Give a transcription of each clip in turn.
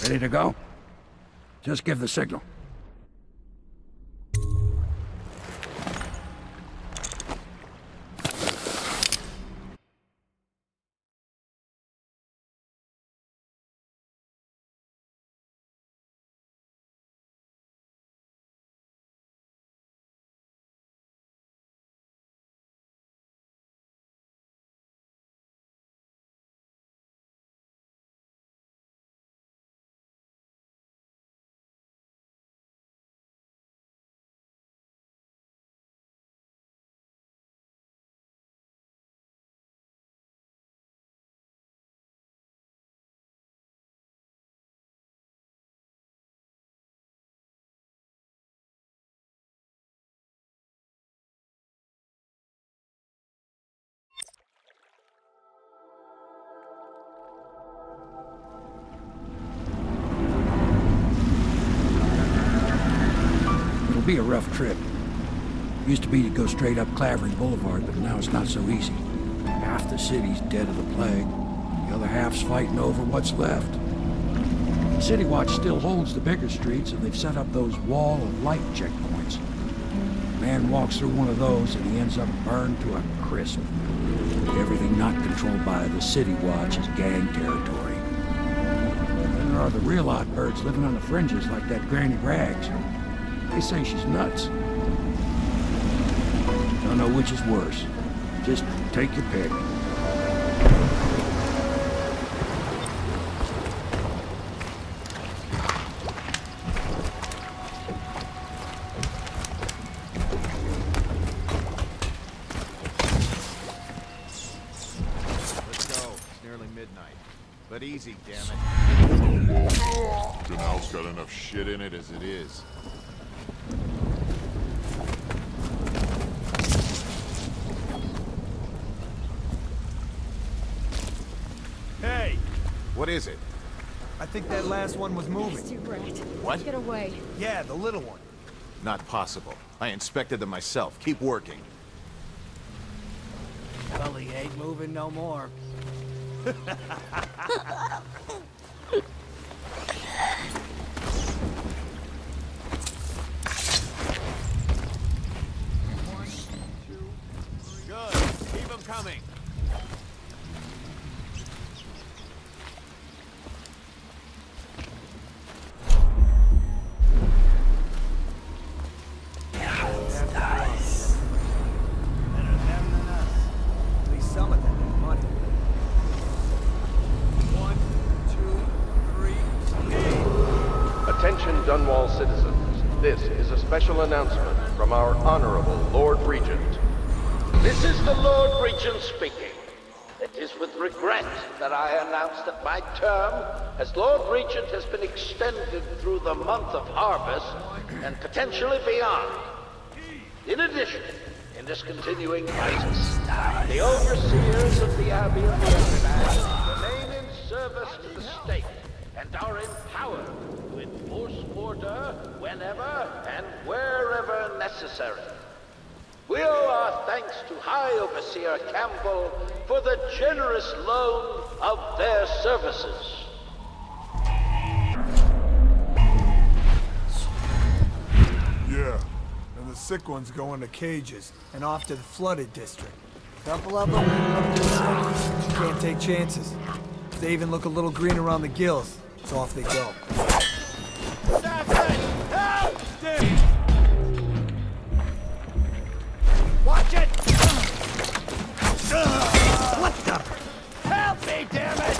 Ready to go? Just give the signal. It'll be a rough trip. Used to be to go straight up Clavering Boulevard, but now it's not so easy. Half the city's dead of the plague. The other half's fighting over what's left. City Watch still holds the bigger streets, and they've set up those wall of light checkpoints. A man walks through one of those, and he ends up burned to a crisp. Everything not controlled by the City Watch is gang territory. Then there are the real odd birds living on the fringes like that Granny Rags. They say she's nuts. Don't know which is worse. Just take your pick. Let's go. It's nearly midnight. But easy, damn it. Canal's got enough shit in it as it is. Hey! What is it? I think that last one was moving. Nasty rat. What? Get away. Yeah, the little one. Not possible. I inspected them myself. Keep working. Well, he ain't moving no more. Good. Keep them coming. Better them than us. At least some of them have money. 1, 2, 3, Attention Dunwall citizens. This is a special announcement from our Honorable Lord Regent. This is the Lord Regent speaking. It is with regret that I announce that my term as Lord Regent has been extended through the month of harvest and potentially beyond. In addition, in this continuing crisis, the overseers of the Abbey of the Everyman remain in service to the state and are empowered to enforce order whenever and wherever necessary. We owe our thanks to High Overseer Campbell for the generous loan of their services. Yeah, and the sick ones go into cages. and off to the flooded district. Couple of them look good. Can't take chances. They even look a little green around the gills, so off they go. Watch it! What the? Help me, damn it!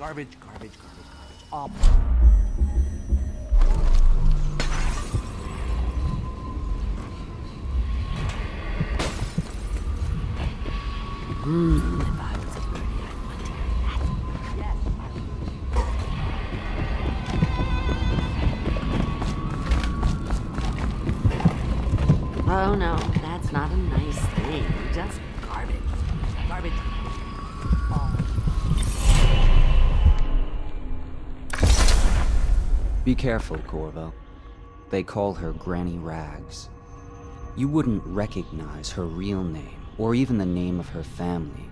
Garbage, garbage, garbage, garbage. All. If I was a birdie, I'd want to have that. Yes, oh no, that's not a nice thing. Just garbage. Garbage. Be careful, Corvo. They call her Granny Rags. You wouldn't recognize her real name, or even the name of her family,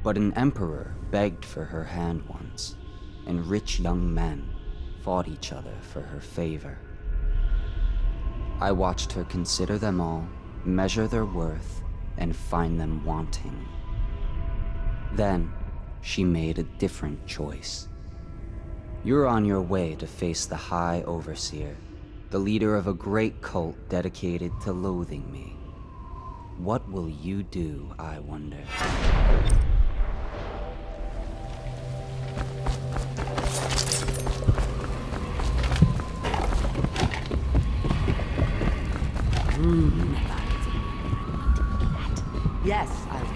but an emperor begged for her hand once, and rich young men fought each other for her favor. I watched her consider them all, measure their worth, and find them wanting. Then, she made a different choice. You're on your way to face the High Overseer, the leader of a great cult dedicated to loathing me. What will you do, I wonder? if I was a birdie, I'd want to have that. Yes, I will.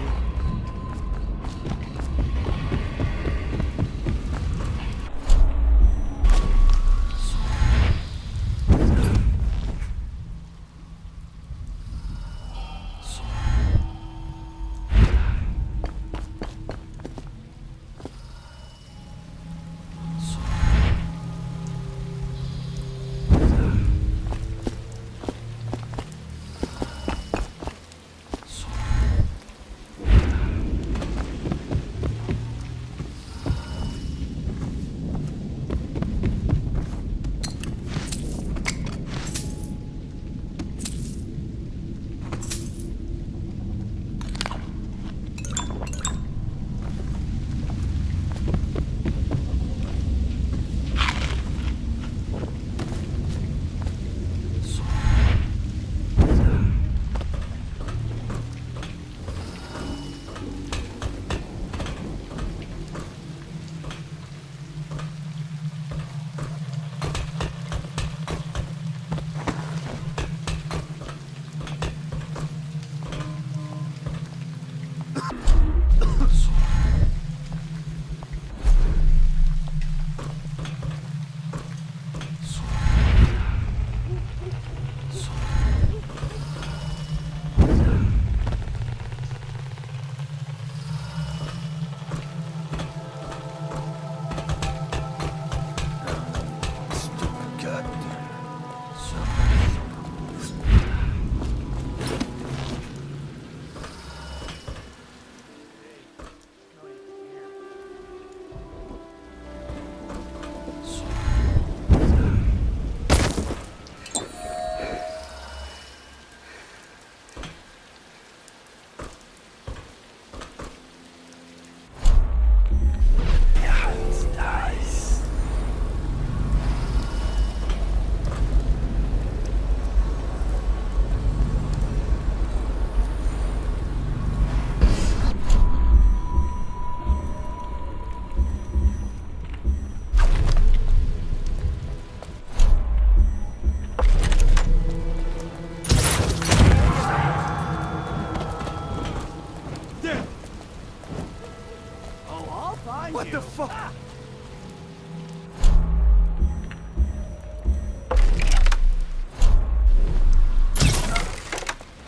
What the fuck?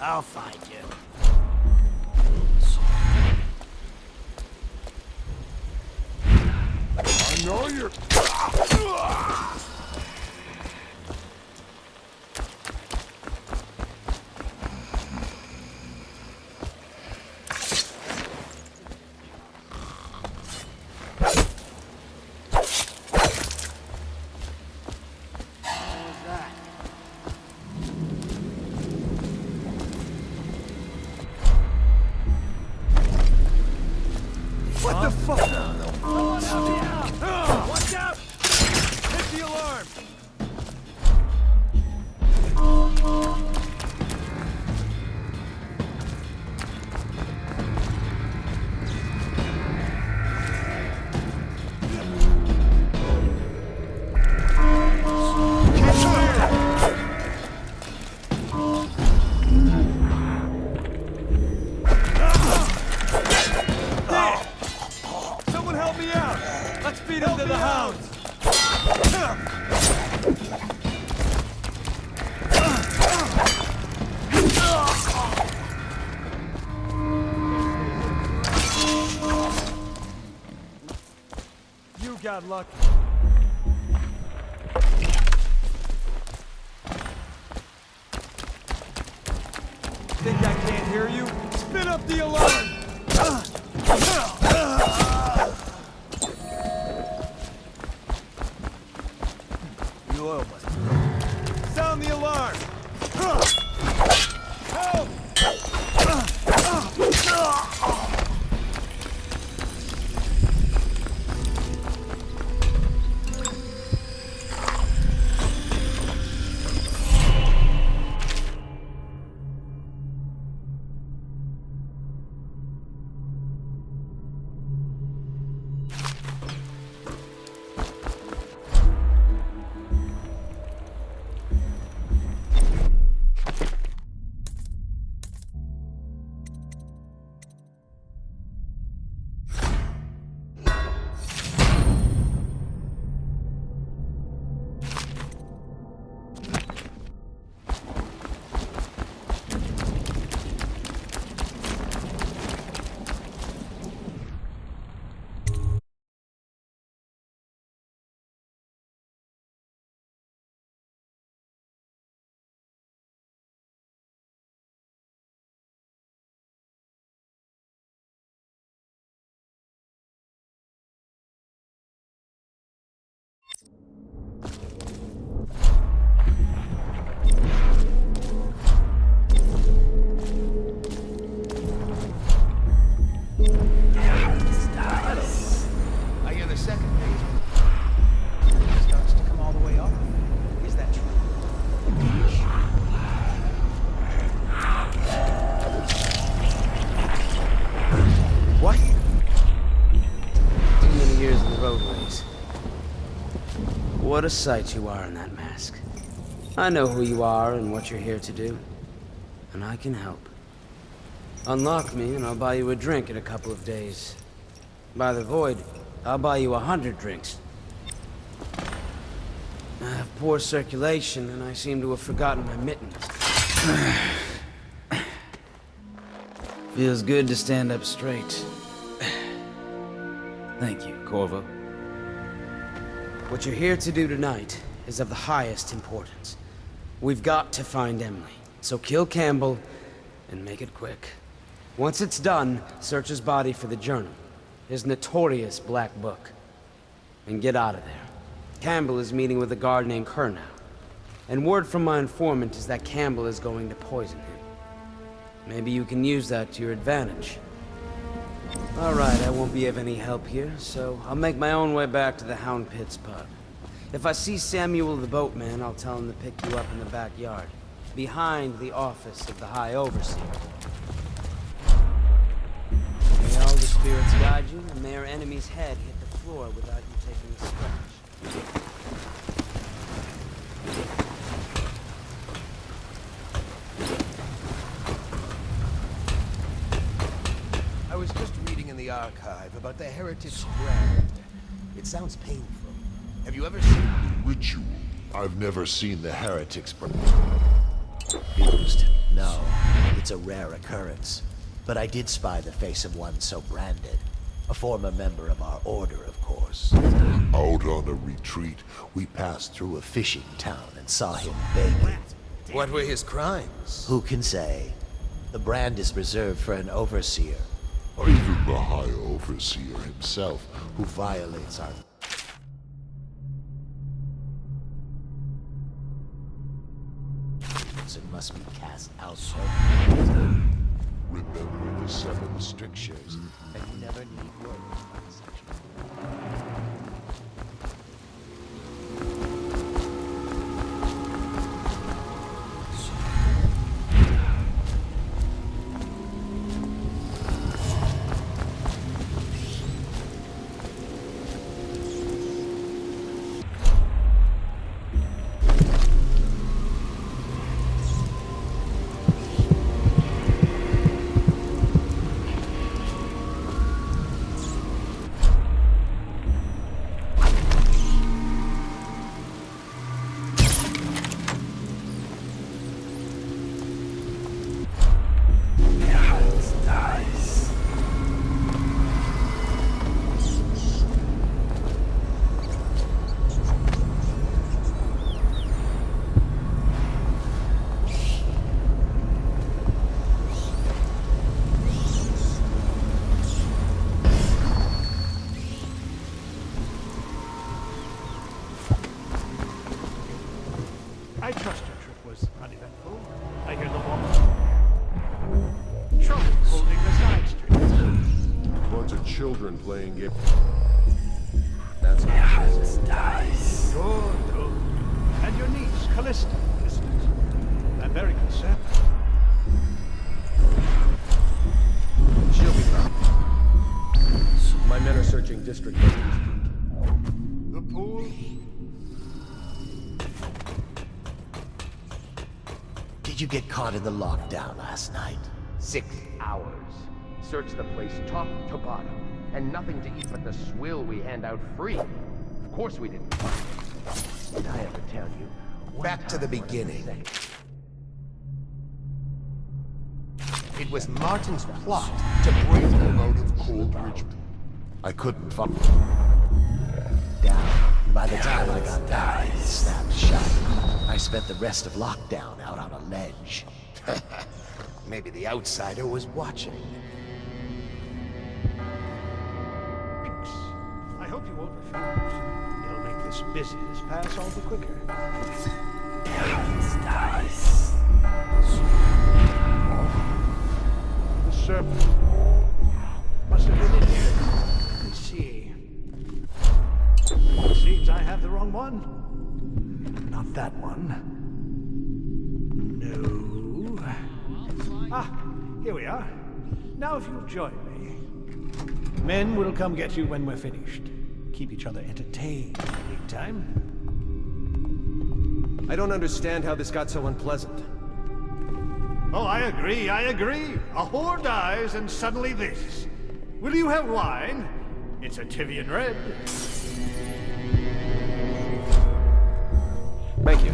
I'll find you. I know you're... What the fuck? Watch out! Hit the alarm! got lucky. Think I can't hear you? Spin up the alarm! The oil must be low. Sound the alarm! Help! I hear the second page starts to come all the way up. Is that true? What? Too many years in the roadways. What a sight you are in that mask. I know who you are and what you're here to do. And I can help. Unlock me and I'll buy you a drink in a couple of days. By the Void, I'll buy you 100 drinks. I have poor circulation and I seem to have forgotten my mittens. Feels good to stand up straight. Thank you, Corvo. What you're here to do tonight is of the highest importance. We've got to find Emily, so kill Campbell and make it quick. Once it's done, search his body for the journal, his notorious black book, and get out of there. Campbell is meeting with a guard named Kerr now, and word from my informant is that Campbell is going to poison him. Maybe you can use that to your advantage. All right, I won't be of any help here, so I'll make my own way back to the Hound Pits pub. If I see Samuel the boatman, I'll tell him to pick you up in the backyard, behind the office of the High Overseer. May all the spirits guide you, and may our enemy's head hit the floor without you taking a scratch. I was just reading in the archive about the Heritage Brand. It sounds painful. Have you ever seen Ritual. I've never seen the heretics Used? No. It's a rare occurrence. But I did spy the face of one so branded. A former member of our order, of course. out on a retreat. We passed through a fishing town and saw him begging. What were his crimes? Who can say? The brand is reserved for an overseer. Or even the High Overseer himself, Who violates our... It must be cast out. remember the 7 strictures. And you never need worry about such. bunch of children playing games. That's how it is. Good, good. And your niece, Callista, isn't it? I'm very concerned. She'll be fine. My men are searching District. The pool? Did you get caught in the lockdown last night? 6 hours. Searched the place top to bottom. And nothing to eat but the swill we hand out free. Of course we didn't find it. Did I ever tell you? Back to the beginning. It was Martin's plot to bring them out of Coldridge. I couldn't find... Down. By the time I got down, it snapped shut. I spent the rest of lockdown out on a ledge. Maybe the outsider was watching. I hope you won't refuse. It'll make this business pass all the quicker. The serpent must have been in here. Let's see. Seems I have the wrong one. Not that one. No. Ah, here we are. Now if you'll join me. Men will come get you when we're finished. Keep each other entertained in the meantime. I don't understand how this got so unpleasant. Oh, I agree, I agree. A whore dies and suddenly this. Will you have wine? It's a Tivian red. Thank you.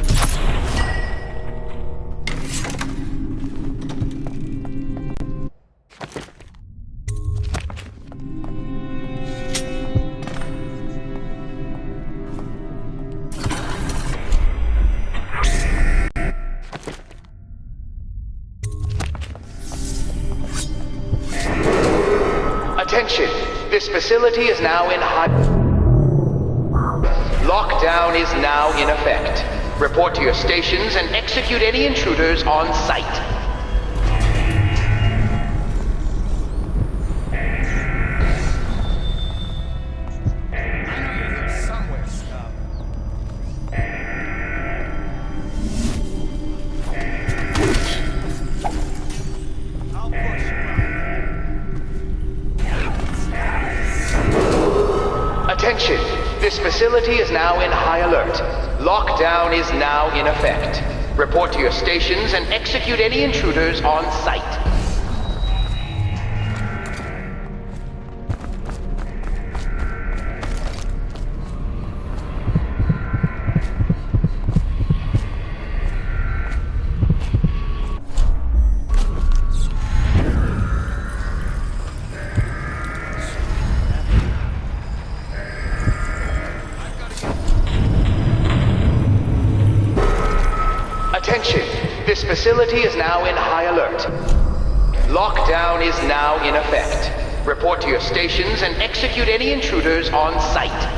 Attention! This facility is now in high... Lockdown is now in effect. Report to your stations and execute any intruders on site. Attention! This facility is now in high alert. Lockdown is now in effect. Report to your stations and execute any intruders on site. Attention! This facility is now in high alert. Lockdown is now in effect. Report to your stations and execute any intruders on site.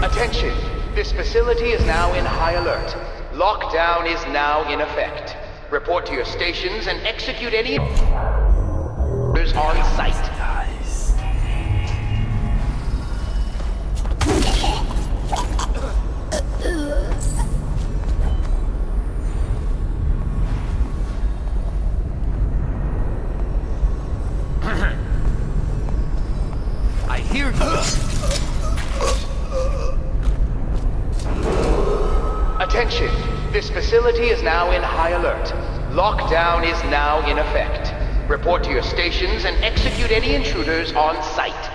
Attention! This facility is now in high alert. Lockdown is now in effect. Report to your stations and execute any intruders on site. I hear you. Attention! This facility is now in high alert. Lockdown is now in effect. Report to your stations and execute any intruders on site.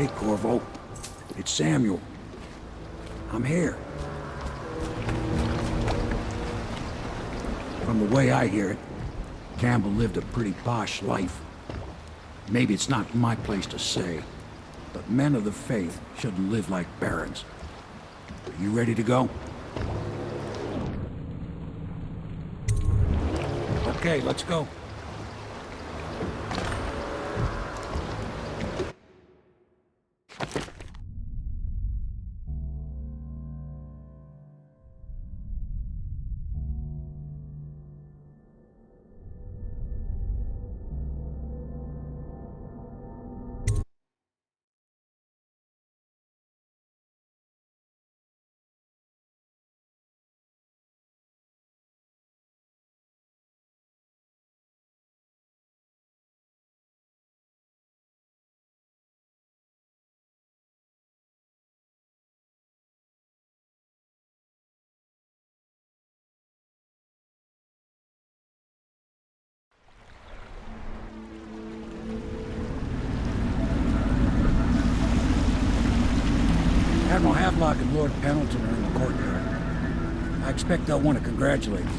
Hey, Corvo. It's Samuel. I'm here. From the way I hear it, Campbell lived a pretty posh life. Maybe it's not my place to say, but men of the faith shouldn't live like barons. Are you ready to go? Okay, let's go. Admiral Havelock and Lord Pendleton are in the courtyard. I expect they'll want to congratulate you.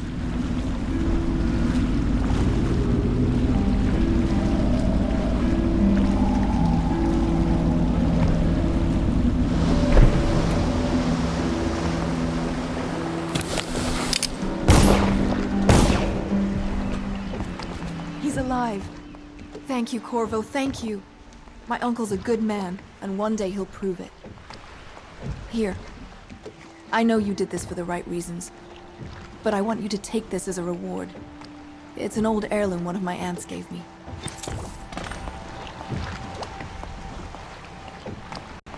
He's alive. Thank you, Corvo, thank you. My uncle's a good man, and one day he'll prove it. Here. I know you did this for the right reasons, but I want you to take this as a reward. It's an old heirloom one of my aunts gave me.